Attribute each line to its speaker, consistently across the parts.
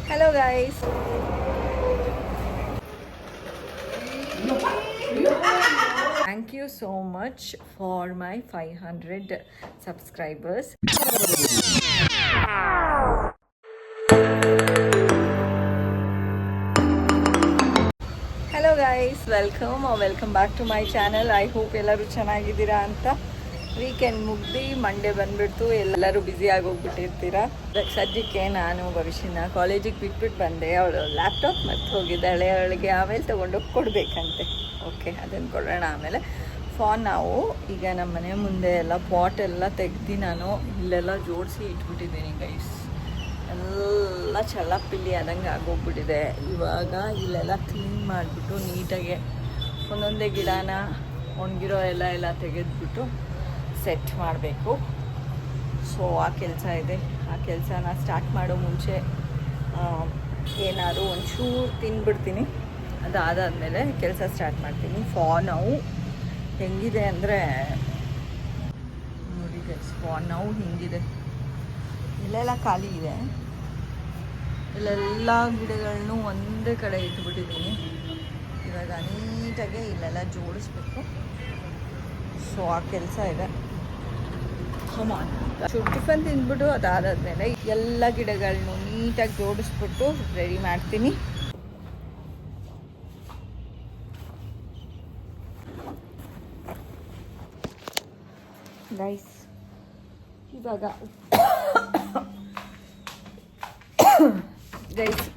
Speaker 1: Hello guys. Thank you so much for my 500 subscribers. Hello guys, welcome back to my channel. I hope ಎಲ್ಲರೂ ಚೆನ್ನಾಗಿದ್ದೀರಾ ಅಂತ. Weekend ಮುಗ್ದು Monday ಬಂದ್ಬಿಡ್ತು, ಎಲ್ಲರೂ busy ಆಗೋಗ್ಬಿಟ್ಟಿರ್ತೀರಾ. ಸದ್ಯಕ್ಕೆ ನಾನು ಭವಿಷ್ಯನ ಕಾಲೇಜಿಗೆ ಬಿಟ್ಬಿಟ್ಟು ಬಂದೆ. ಅವಳು ಲ್ಯಾಪ್ಟಾಪ್ ಮತ್ತು ಹೋಗಿದ್ದಾಳೆ, ಅವಳಿಗೆ ಆಮೇಲೆ ತೊಗೊಂಡೋಗಿ ಕೊಡಬೇಕಂತೆ. ಓಕೆ, ಅದನ್ನು ಕೊಡೋಣ ಆಮೇಲೆ. ನಾವು ಈಗ ನಮ್ಮ ಮನೆ ಮುಂದೆ ಎಲ್ಲ ಪಾಟ್ ಎಲ್ಲ ತೆಗ್ದು ನಾನು ಇಲ್ಲೆಲ್ಲ ಜೋಡಿಸಿ ಇಟ್ಬಿಟ್ಟಿದ್ದೀನಿ ಗೈಸ್. ಎಲ್ಲ ಚಳ್ಳಪಿಲ್ಲಿ ಆದಂಗೆ ಆಗೋಗ್ಬಿಟ್ಟಿದೆ. ಇವಾಗ ಇಲ್ಲೆಲ್ಲ ಕ್ಲೀನ್ ಮಾಡಿಬಿಟ್ಟು ನೀಟಾಗಿ ಒಂದೊಂದೇ ಗಿಡನ ಒಣಗಿರೋ ಎಲ್ಲ ತೆಗೆದ್ಬಿಟ್ಟು ಸೆಟ್ ಮಾಡಬೇಕು. ಸೊ ಆ ಕೆಲಸ ಇದೆ. ಆ ಕೆಲಸನ ಸ್ಟಾರ್ಟ್ ಮಾಡೋ ಮುಂಚೆ ಏನಾದ್ರು ಒಂಚೂರು ತಿಂದ್ಬಿಡ್ತೀನಿ. ಅದಾದಮೇಲೆ ಕೆಲಸ ಸ್ಟಾರ್ಟ್ ಮಾಡ್ತೀನಿ. ನಾವು ಹೆಂಗಿದೆ ಅಂದರೆ ನೋಡಿ ಗೈಸ್, ನಾವು ಹಿಂಗಿದೆ. ಇಲ್ಲೆಲ್ಲ ಖಾಲಿ ಇದೆ. ಇಲ್ಲೆಲ್ಲ ಗಿಡಗಳನ್ನೂ ಒಂದೇ ಕಡೆ ಇಟ್ಬಿಟ್ಟಿದ್ದೀನಿ. ಇವಾಗ ನೀಟಾಗಿ ಇಲ್ಲೆಲ್ಲ ಜೋಡಿಸ್ಬೇಕು. ಸೊ ಆ ಕೆಲಸ ಇದೆ. ಟಿಫನ್ ತಿಂದ್ಬಿಟ್ಟು ಅದಾದಮೇಲೆ ಎಲ್ಲ ಗಿಡಗಳನ್ನೂ ನೀಟಾಗಿ ಜೋಡಿಸ್ಬಿಟ್ಟು ರೆಡಿ ಮಾಡ್ತೀನಿ. ಗೈಸ್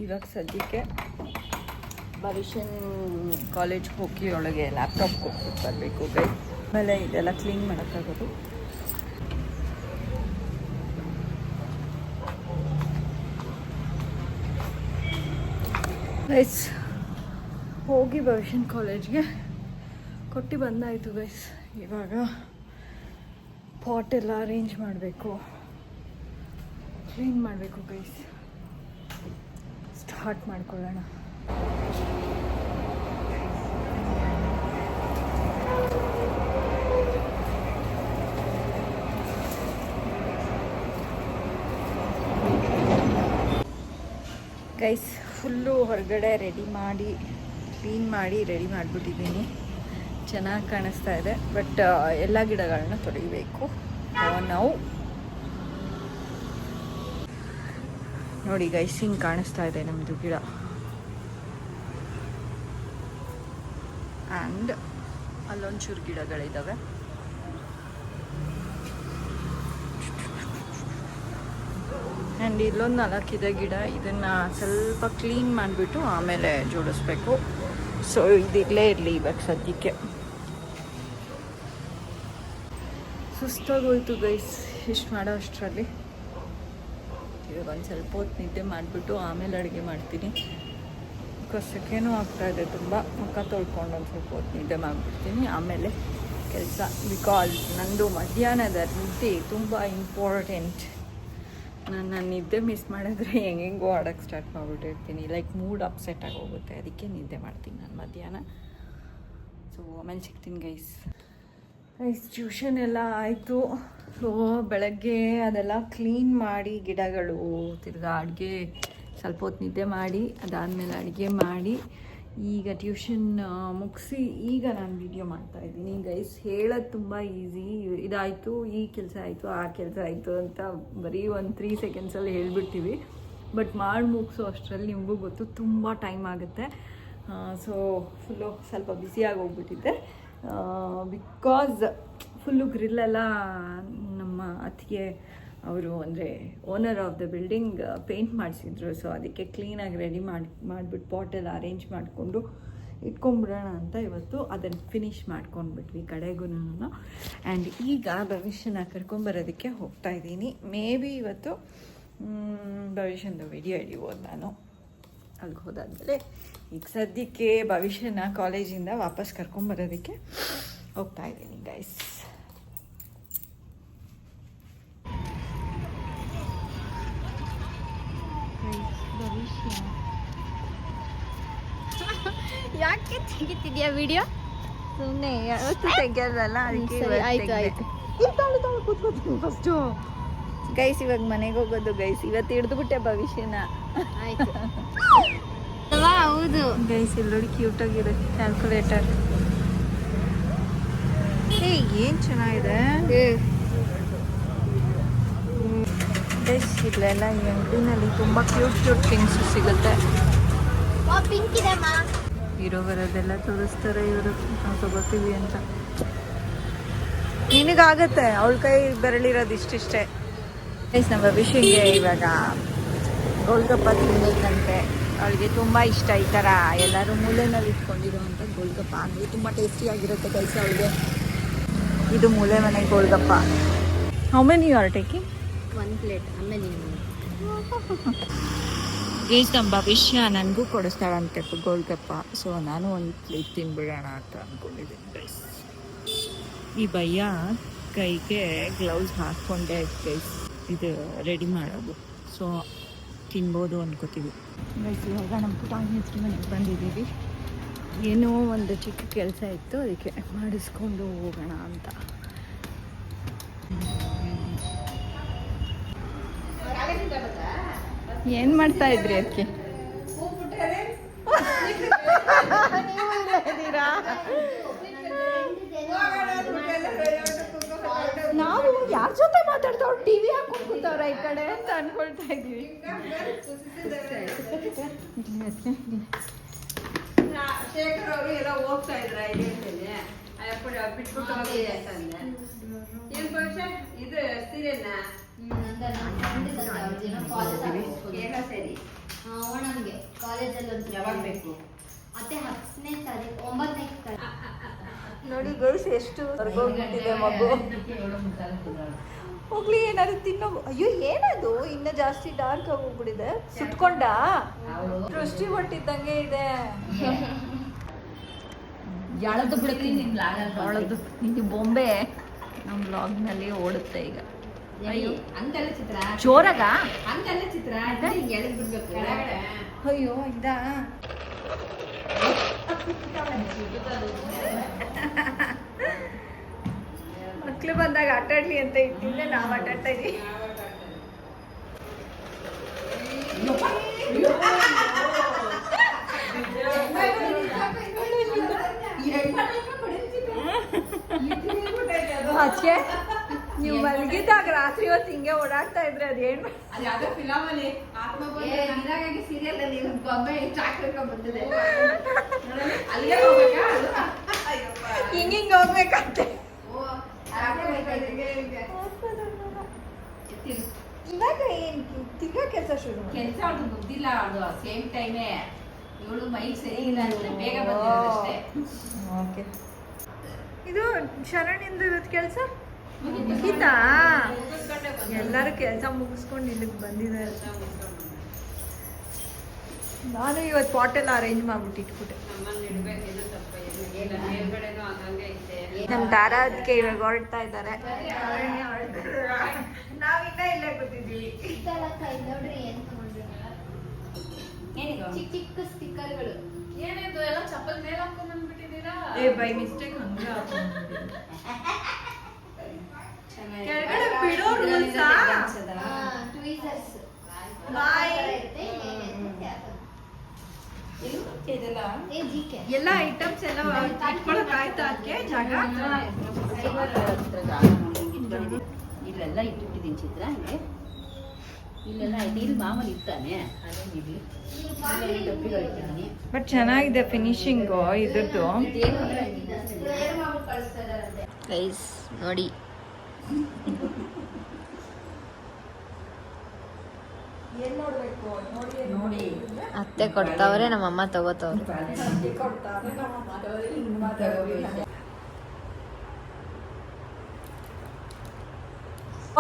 Speaker 1: ಇವಾಗ ಸದ್ಯಕ್ಕೆ ಭವಿಷ್ಯನ್ ಕಾಲೇಜ್ ಹೋಗಿ ಒಳಗೆ ಲ್ಯಾಪ್ಟಾಪ್ ಕೊಟ್ಬಿಟ್ಟು ಬರಬೇಕು ಗೈಸ್. ಆಮೇಲೆ ಇದೆಲ್ಲ ಕ್ಲೀನ್ ಮಾಡೋಕ್ಕಾಗೋದು. ಗೈಸ್ ಹೋಗಿ ಭವಿಷ್ಯನ್ ಕಾಲೇಜ್ಗೆ ಕೊಟ್ಟು ಬಂದಾಯಿತು ಗೈಸ್. ಇವಾಗ ಪಾಟ್ ಎಲ್ಲ ಅರೇಂಜ್ ಮಾಡಬೇಕು, ಕ್ಲೀನ್ ಮಾಡಬೇಕು ಗೈಸ್. ಸ್ಟಾರ್ಟ್ ಮಾಡ್ಕೊಳ್ಳೋಣ. ಗೈಸ್ ಫುಲ್ಲು ಹೊರಗಡೆ ರೆಡಿ ಮಾಡಿ ಕ್ಲೀನ್ ಮಾಡಿ ರೆಡಿ ಮಾಡಿಬಿಟ್ಟಿದ್ದೀನಿ. ಚೆನ್ನಾಗಿ ಕಾಣಿಸ್ತಾ ಇದೆ. ಬಟ್ ಎಲ್ಲ ಗಿಡಗಳನ್ನ ತೊಳಿಬೇಕು. ನಾವು ನೋಡಿ ಗೈಸ್, ಹಿಂಗೆ ಕಾಣಿಸ್ತಾ ಇದೆ ನಮ್ಮದು ಗಿಡ. ಆ್ಯಂಡ್ ಅಲ್ಲೊಂಚೂರು ಗಿಡಗಳಿದ್ದಾವೆ. ಆ್ಯಂಡ್ ಇಲ್ಲೊಂದು 4 ಇದೆ ಗಿಡ. ಇದನ್ನು ಸ್ವಲ್ಪ ಕ್ಲೀನ್ ಮಾಡಿಬಿಟ್ಟು ಆಮೇಲೆ ಜೋಡಿಸ್ಬೇಕು. ಸೊ ಇದಿಲ್ಲೇ ಇರಲಿ ಇವಾಗ ಸದ್ಯಕ್ಕೆ. ಸುಸ್ತಾಗೋಯ್ತು ಗೈಸ್ ಇಷ್ಟು ಮಾಡೋ ಅಷ್ಟರಲ್ಲಿ. ಇವಾಗ ಒಂದು ಸ್ವಲ್ಪ ಹೊತ್ತು ನಿದ್ದೆ ಮಾಡಿಬಿಟ್ಟು ಆಮೇಲೆ ಅಡುಗೆ ಮಾಡ್ತೀನಿ. ಕಸಕ್ಕೇನೂ ಆಗ್ತಾಯಿದೆ ತುಂಬ. ಮುಖ ತೊಳ್ಕೊಂಡು ಒಂದು ಸ್ವಲ್ಪ ಹೊತ್ತು ನಿದ್ದೆ ಮಾಡಿಬಿಡ್ತೀನಿ. ಆಮೇಲೆ ಕೆಲಸ. ಬಿಕಾಸ್ ನಂದು ಮಧ್ಯಾಹ್ನದ ನಿದ್ದೆ ತುಂಬ ಇಂಪಾರ್ಟೆಂಟ್. ನಾನು ನಿದ್ದೆ ಮಿಸ್ ಮಾಡಿದ್ರೆ ಹೆಂಗೆಂಗೋ ಆಡೋಕ್ಕೆ ಸ್ಟಾರ್ಟ್ ಮಾಡಿಬಿಟ್ಟಿರ್ತೀನಿ. ಲೈಕ್ ಮೂಡ್ ಅಪ್ಸೆಟ್ ಆಗೋಗುತ್ತೆ. ಅದಕ್ಕೆ ನಿದ್ದೆ ಮಾಡ್ತೀನಿ ನಾನು ಮಧ್ಯಾಹ್ನ. ಸೊ ಆಮೇಲೆ ಸಿಗ್ತೀನಿ ಗೈಸ್. ಟ್ಯೂಷನ್ ಎಲ್ಲ ಆಯಿತು. ಸೊ ಬೆಳಗ್ಗೆ ಅದೆಲ್ಲ ಕ್ಲೀನ್ ಮಾಡಿ ಗಿಡಗಳು, ತಿರ್ಗಾ ಅಡುಗೆ, ಸ್ವಲ್ಪ ಹೊತ್ತು ನಿದ್ದೆ ಮಾಡಿ ಅದಾದಮೇಲೆ ಅಡುಗೆ ಮಾಡಿ ಈಗ ಟ್ಯೂಷನ್ ಮುಗಿಸಿ ಈಗ ನಾನು ವಿಡಿಯೋ ಮಾಡ್ತಾಯಿದ್ದೀನಿ ಗೈಸ್. ಹೇಳೋದು ತುಂಬ ಈಸಿ. ಇದಾಯಿತು, ಈ ಕೆಲಸ ಆಯಿತು, ಆ ಕೆಲಸ ಆಯಿತು ಅಂತ ಬರೀ ಒಂದು 3 ಸೆಕೆಂಡ್ಸಲ್ಲಿ ಹೇಳ್ಬಿಡ್ತೀವಿ. ಬಟ್ ಮಾಡಿ ಮುಗಿಸೋ ಅಷ್ಟರಲ್ಲಿ ನಿಮಗೂ ಗೊತ್ತು ತುಂಬ ಟೈಮ್ ಆಗುತ್ತೆ. ಸೊ ಫುಲ್ಲು ಸ್ವಲ್ಪ ಬ್ಯುಸಿಯಾಗಿ ಹೋಗ್ಬಿಟ್ಟಿದ್ದೆ. ಬಿಕಾಸ್ ಫುಲ್ಲು ಗ್ರಿಲ್ಲೆಲ್ಲ ನಮ್ಮ ಅತ್ತಿಗೆ ಅವರು ಅಂದರೆ owner of the building paint ಮಾಡಿಸಿದ್ರು. ಸೊ ಅದಕ್ಕೆ ಕ್ಲೀನಾಗಿ ರೆಡಿ ಮಾಡಿಬಿಟ್ಟು ಪಾಟೆಲ್ಲ ಅರೇಂಜ್ ಮಾಡಿಕೊಂಡು ಇಟ್ಕೊಂಡ್ಬಿಡೋಣ ಅಂತ ಇವತ್ತು ಅದನ್ನು ಫಿನಿಷ್ ಮಾಡ್ಕೊಂಡ್ಬಿಟ್ವಿ ಕಡೆಗೂ. ಆ್ಯಂಡ್ ಈಗ ಭವಿಷ್ಯನ ಕರ್ಕೊಂಬರೋದಕ್ಕೆ ಹೋಗ್ತಾಯಿದ್ದೀನಿ. ಮೇ ಬಿ ಇವತ್ತು ಭವಿಷ್ಯಂದು ವಿಡಿಯೋ ಹಿಡಿಬೋದು ನಾನು ಅಲ್ಲಿಗೆ ಹೋದಾದ್ಮೇಲೆ. ಈಗ ಸದ್ಯಕ್ಕೆ ಭವಿಷ್ಯನ ಕಾಲೇಜಿಂದ ವಾಪಸ್ ಕರ್ಕೊಂಬರೋದಕ್ಕೆ ಹೋಗ್ತಾಯಿದ್ದೀನಿ ಗೈಸ್.
Speaker 2: ಯಾಕೆ ತೆಗಿತಿದ್ಯಾ ವಿಡಿಯೋ?
Speaker 1: ಸುಮ್ಮನೆ ಯಾವತ್ತೂ ತೆಗಿಯೋದಲ್ಲ, ಅದಕ್ಕೆ
Speaker 2: ಆಯ್ತು
Speaker 1: ಕೂತ್ಕೋತೀನಿ ಫಸ್ಟು. ಗೈಸ್ ಇವಾಗ ಮನೆಗೆ ಹೋಗೋದು ಗೈಸ್. ಇವತ್ತು ಹಿಡಿದ್ಬಿಟ್ಟೆ ಭವಿಷ್ಯನ.
Speaker 2: ಆಯ್ತು ಹೌದು
Speaker 1: ಗೈಸ್ ಇಲ್ಲಿ ನೋಡಿ ಕ್ಯೂಟ್ ಆಗಿದೆ ಕ್ಯಾಲ್ಕುಲೇಟರ್. ಏ ಏನು ಚೆನ್ನಾಗಿದೆ ಗೈಸ್. ಇಲ್ಲೆಲ್ಲ ಈ ಅಂಗಡಿನಲ್ಲಿ ತುಂಬ ಕ್ಯೂಟ್ ಥಿಂಗ್ಸ್ ಸಿಗುತ್ತೆ.
Speaker 2: ಪಿಂಕ್ ಇದೆ ಮಾ.
Speaker 1: ಇರೋ ಬರೋದೆಲ್ಲ ತೋರಿಸ್ತಾರೆ ಇವರು, ನಾವು ತಗೋತೀವಿ ಅಂತ. ನಿನಗಾಗತ್ತೆ, ಅವಳ ಕೈ ಬೆರಳಿರೋದು ಇಷ್ಟಿಷ್ಟೇ. ಗೈಸ್ ನಮ್ಮ ವಿಷಯಕ್ಕೆ ಇವಾಗ ಗೋಲ್ಗಪ್ಪ ತಿನ್ಬೇಕಂತೆ. ಅವಳಿಗೆ ತುಂಬ ಇಷ್ಟ ಈ ಥರ ಎಲ್ಲರೂ ಮೂಲೆನಲ್ಲಿ ಇಟ್ಕೊಂಡಿರುವಂಥ ಗೋಲ್ಗಪ್ಪ ಅಂದರೆ ತುಂಬ ಟೇಸ್ಟಿಯಾಗಿರುತ್ತೆ ಗೈಸ್ ಅವಳಿಗೆ. ಇದು ಮೂಲೆ ಮನೆ golgappa. How many you are taking?
Speaker 2: 1 plate ಆಮೇಲೆ
Speaker 1: ಗೈಸ್ ನಮ್ಮ ಭವಿಷ್ಯ ನನಗೂ ಕೊಡಿಸ್ತಾಳಂತೆ ಗೋಲ್ಗಪ್ಪ. ಸೊ ನಾನು ಒಂದು ಪ್ಲೇಟ್ ತಿನ್ಬಿಡೋಣ ಅಂತ ಅಂದ್ಕೊಂಡಿದ್ದೀನಿ ಗೈಸ್. ಈ ಭಯ್ಯ ಕೈಗೆ ಗ್ಲೌಸ್ ಹಾಕ್ಕೊಂಡೆ ಗೈಸ್ ಇದು ರೆಡಿ ಮಾಡೋದು. ಸೊ ತಿನ್ಬೋದು ಅನ್ಕೋತೀವಿ ಗೈಸ್. ಇವಾಗ ನಮ್ಮ ಪುಟಾಣಿ ಮನೆಗೆ ಬಂದಿದ್ದೀವಿ. ಏನೋ ಒಂದು ಚಿಕ್ಕ ಕೆಲಸ ಇತ್ತು, ಅದಕ್ಕೆ ಮಾಡಿಸ್ಕೊಂಡು ಹೋಗೋಣ ಅಂತ. ಏನು ಮಾಡ್ತಾ ಇದ್ರಿ ಅದಕ್ಕೆ? ನಾವು ಯಾರ ಜೊತೆ ಮಾತಾಡ್ತಾವ್ ಟಿವಿ ಹಾಕೊಂಡು ಕೂತವ್ರ ಈ ಕಡೆ ಅಂತ ಅನ್ಕೊಳ್ತಾ ಇದೀವಿ.
Speaker 3: ಶೇಖರ್ ಅವರು ಎಲ್ಲ ಹೋಗ್ತಾ ಇದ್ರ ಬಿಟ್ಬಿಟ್ಟು ಏನ್ ಪಕ್ಷ ಇದು ಸೀರೆನಾ ಸರಿ
Speaker 2: ಓಣಂಗೆ ಕಾಲೇಜಲ್ಲಿ ಒಂದು
Speaker 3: ಯಾವಾಗ ಬೇಕು
Speaker 2: ಮತ್ತೆ 10ನೇ ತಾರೀಕು 9ನೇ ತಾರೀಕು
Speaker 1: ನೋಡಿ ಗೈಸ್ ಎಷ್ಟು ಹೊರಗೋಗ್ಬಿಟ್ಟಿದೆ ಮಗು. ಹೋಗ್ಲಿ ಏನಾದ್ರು ತಿನ್ನೋ. ಅಯ್ಯೋ ಏನದು ಇನ್ನ ಜಾಸ್ತಿ ಡಾರ್ಕ್ ಆಗಿ ಹೋಗ್ಬಿಟ್ಟಿದೆ. ಸುಟ್ಕೊಂಡ ದೃಷ್ಟಿ ಹೊಟ್ಟಿದ್ದಂಗೆ ಇದೆ.
Speaker 3: ಯಾಳದ್ದು ಬಿಡ್ತೀನಿ
Speaker 1: ಅವಳದ್ದು ಇದು ಬೊಂಬೆ ನಮ್ಮ ಬ್ಲಾಗ್ನಲ್ಲಿ ಓಡುತ್ತೆ ಈಗ. ಅಯ್ಯೋ
Speaker 3: ಹಂಗಲ್ಲ ಚಿತ್ರ
Speaker 1: ಜೋರಾಗ
Speaker 3: ಹಂಗಲ್ಲ ಚಿತ್ರ ಎಳೆದ್ ಬಿಡ್ಬೇಕು.
Speaker 1: ಅಯ್ಯೋ ಇದಾ ಮಕ್ಳು ಬಂದಾಗ ಆಟಾಡ್ಲಿ ಅಂತ ಇಟ್ಟಿದ್ದೆ, ನಾವು ಆಟಾಡ್ತಾ ಇದೀವಿ. ಅದಕ್ಕೆ ನೀವು ಮಲಗಿದಾಗ ರಾತ್ರಿ ಹೊತ್ತು ಹಿಂಗೆ ಓಡಾಡ್ತಾ ಇದ್ರೆ ಅದೇನು
Speaker 3: ಸೀರಿಯಲ್ ಅಲ್ಲಿ ಗೊಂಬೆ ಬಂದಿದೆ
Speaker 1: ಹಿಂಗಿಂಗ್ ಹೋಗ್ಬೇಕಂತೆ. ಇವಾಗ ಏನ್ ತಿರ್ಗಾ ಕೆಲಸ ಶುರು
Speaker 3: ಕೆಲಸ ಅವ್ಳು ಮುಗ್ದಿಲ್ಲ. ಅವಳು ಸೇಮ್ ಟೈಮೇ ಇವಳು ಮೈ ಸರಿ ಇಲ್ಲ ಅಂದ್ರೆ ಬೇಗ ಬಂದಿರೋದಷ್ಟೇ.
Speaker 1: ಓಕೆ. ಇದು ಶರಣಿಂದ ಇವತ್ತು ಕೆಲಸ ಮುಗೀತಾ? ಎಲ್ಲರೂ ಕೆಲಸ ಮುಗಿಸ್ಕೊಂಡು ಇಲ್ಲಿಗೆ ಬಂದಿದ್ದಾರೆ. ನಾನು ಇವತ್ತು ಪಾಟೆಲ್ಲ ಅರೇಂಜ್ ಮಾಡ್ಬಿಟ್ಟು ಇಟ್ಬಿಟ್ಟೆ. ನಮ್ಮ ದಾರಾ ಅದಕ್ಕೆ ಇವಾಗ ಹೊರಡ್ತಾ ಇದ್ದಾರೆ. ನಾವಿನ್ನ ಇಲ್ಲೇ ಕೂತಿದ್ದೀವಿ.
Speaker 2: ನೋಡ್ರಿ ಏನ್ ತಗೊಂಡ್ರಿ ಚಿಕ್ಕ ಚಿಕ್ಕ ಸ್ಟಿಕ್ಕರ್ಗಳು.
Speaker 3: ಏನಿದು ಎಲ್ಲ ಚಪ್ಪಲ್ ಮೇಲೆ ಹಾಕೊಂಡ್ ಬಂದ್ಬಿಟ್ಟಿದ್ದೀರಾ?
Speaker 1: ಏ ಬೈ ಮಿಸ್ಟೇಕ್ ಹಂಗ ಕೆಳಗಡೆ ಬಿಡೋ ರೂಲ್ಸ್
Speaker 2: ಟ್ವೀಸರ್ಸ್
Speaker 1: ಬಾಯ್ ಎಲ್ಲ ಐಟಮ್ಸ್ ಎಲ್ಲ ಇಟ್ಕೊಳಕ್ ಆಯ್ತಾ ಅದಕ್ಕೆ ಜಾಗ?
Speaker 3: ಇಲ್ಲೆಲ್ಲ ಇಟ್ಟಿದ್ದೀನಿ ಚಿತ್ರ. ಹಂಗೆ ಇಲ್ಲೆಲ್ಲ ಇಲ್ಲಿ ಮಾಮೂಲಿ ಇರ್ತಾನೆ ಅದೇ ಡಬ್ಬಿಗಳು ಇಟ್ಟಿದ್ದೀನಿ.
Speaker 1: ಬಟ್ ಚೆನ್ನಾಗಿದೆ ಫಿನಿಶಿಂಗ್ ಇದ್ರದ್ದು.
Speaker 2: ಗೈಸ್ ನೋಡಿ
Speaker 3: ನೋಡಿ
Speaker 2: ಅತ್ತೆ ಕೊಡ್ತಾವ್ರೆ, ನಮ್ಮಮ್ಮ ತಗೋತಾವ್ರೆ.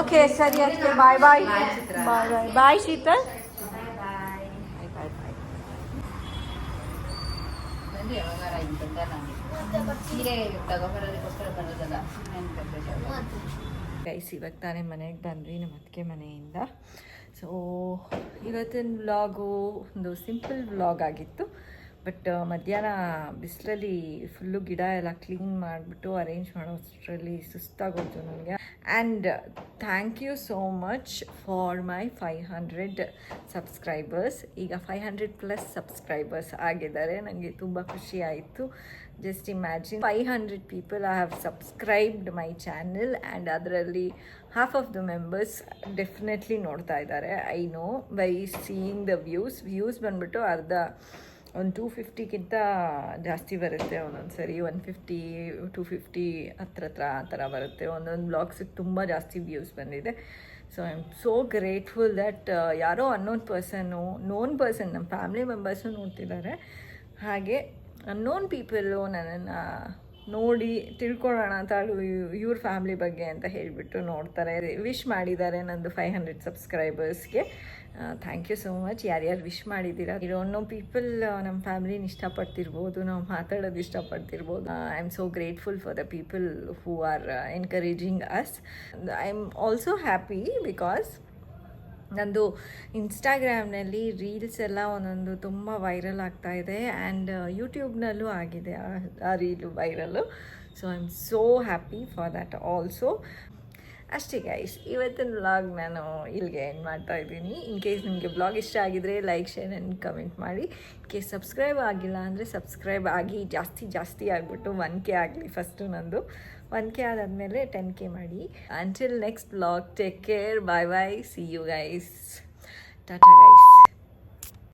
Speaker 1: ಓಕೆ ಸರಿ ಅಷ್ಟೇ. ಬಾಯ್ ಬಾಯ್ ಬಾಯ್ ಬಾಯ್ ಬಾಯ್ ಶೀತಲ್.
Speaker 3: ಸೀರೆ ತಗೊಬರೋದಕ್ಕೋಸ್ಕರ ಬರೋದಲ್ಲ.
Speaker 1: ಗೈಸ್ ಇವಾಗ ತಾನೇ ಮನೆಗೆ ಬಂದ್ವಿ ನಮ್ಮ ಅತ್ತಿಗೆ ಮನೆಯಿಂದ. ಸೊ ಇವತ್ತಿನ ವ್ಲಾಗು ಒಂದು ಸಿಂಪಲ್ ವ್ಲಾಗ್ ಆಗಿತ್ತು. ಬಟ್ ಮಧ್ಯಾಹ್ನ ಬಿಸಿಲಲ್ಲಿ ಫುಲ್ಲು ಗಿಡ ಎಲ್ಲ ಕ್ಲೀನ್ ಮಾಡಿಬಿಟ್ಟು ಅರೇಂಜ್ ಮಾಡೋಷ್ಟರಲ್ಲಿ ಸುಸ್ತಾಗೋಯ್ತು ನನಗೆ. And thank you so much for my 500 subscribers. ಈಗ 500+ ಸಬ್ಸ್ಕ್ರೈಬರ್ಸ್ ಆಗಿದ್ದಾರೆ. ನನಗೆ ತುಂಬ ಖುಷಿ ಆಯಿತು. Just imagine 500 people I have subscribed my channel and ಅದರಲ್ಲಿ half of the members definitely ನೋಡ್ತಾ ಇದ್ದಾರೆ. I know by seeing the views ಬಂದುಬಿಟ್ಟು ಅರ್ಧ ಒಂದು 250ಗಿಂತ ಜಾಸ್ತಿ ಬರುತ್ತೆ. ಒಂದೊಂದು ಸರಿ 150 250 ಹತ್ರ ಆ ಥರ ಬರುತ್ತೆ. ಒಂದೊಂದು ಬ್ಲಾಗ್ಸಿಗೆ ತುಂಬ ಜಾಸ್ತಿ ವ್ಯೂಸ್ ಬಂದಿದೆ. So I am so grateful that ಯಾರೋ ಅನ್ನೋನ್ ಪರ್ಸನ್ ನಮ್ಮ ಫ್ಯಾಮಿಲಿ ಮೆಂಬರ್ಸು ನೋಡ್ತಿದ್ದಾರೆ. ಹಾಗೆ ಅನ್ನೋನ್ ಪೀಪಲ್ಲು ನನ್ನನ್ನು ನೋಡಿ ತಿಳ್ಕೊಳ್ಳೋಣ ತಾಳು ಇವ್ರ ಫ್ಯಾಮ್ಲಿ ಬಗ್ಗೆ ಅಂತ ಹೇಳಿಬಿಟ್ಟು ನೋಡ್ತಾರೆ, ವಿಶ್ ಮಾಡಿದ್ದಾರೆ ನಂದು 500 ಸಬ್ಸ್ಕ್ರೈಬರ್ಸ್ಗೆ. Thank you so much. ಯಾರ್ಯಾರು ವಿಶ್ ಮಾಡಿದ್ದೀರಾ. ಇರೋ ಪೀಪಲ್ ನಮ್ಮ ಫ್ಯಾಮ್ಲಿನ ಇಷ್ಟಪಡ್ತಿರ್ಬೋದು, ನಾವು ಮಾತಾಡೋದು ಇಷ್ಟಪಡ್ತಿರ್ಬೋದು. I am so grateful for the people who are encouraging us. I am also happy because ನಂದು ಇನ್ಸ್ಟಾಗ್ರಾಮ್ನಲ್ಲಿ ರೀಲ್ಸ್ ಎಲ್ಲ ಒಂದೊಂದು ತುಂಬ ವೈರಲ್ ಆಗ್ತಾಯಿದೆ ಆ್ಯಂಡ್ ಯೂಟ್ಯೂಬ್ನಲ್ಲೂ ಆಗಿದೆ ಆ reel viral. So I am so happy for that also. ಅಷ್ಟೇ ಗೈಸ್, ಇವತ್ತಿನ ವ್ಲಾಗ್ ನಾನು ಇಲ್ಲಿಗೆ ಎಂಡ್ ಮಾಡ್ತಾಯಿದ್ದೀನಿ. ಇನ್ ಕೇಸ್ ನಿಮಗೆ ವ್ಲಾಗ್ ಇಷ್ಟ ಆಗಿದರೆ ಲೈಕ್, ಶೇರ್ ಆ್ಯಂಡ್ ಕಮೆಂಟ್ ಮಾಡಿ. ಇನ್ ಕೇಸ್ ಸಬ್ಸ್ಕ್ರೈಬ್ ಆಗಿಲ್ಲ ಅಂದರೆ ಸಬ್ಸ್ಕ್ರೈಬ್ ಆಗಿ ಜಾಸ್ತಿ ಆಗಿಬಿಟ್ಟು 1K ಆಗಲಿ ಫಸ್ಟು ನಂದು. 1K ಆದಮೇಲೆ 10K ಮಾಡಿ. Until next vlog, take care, bye bye, see you guys, tata guys.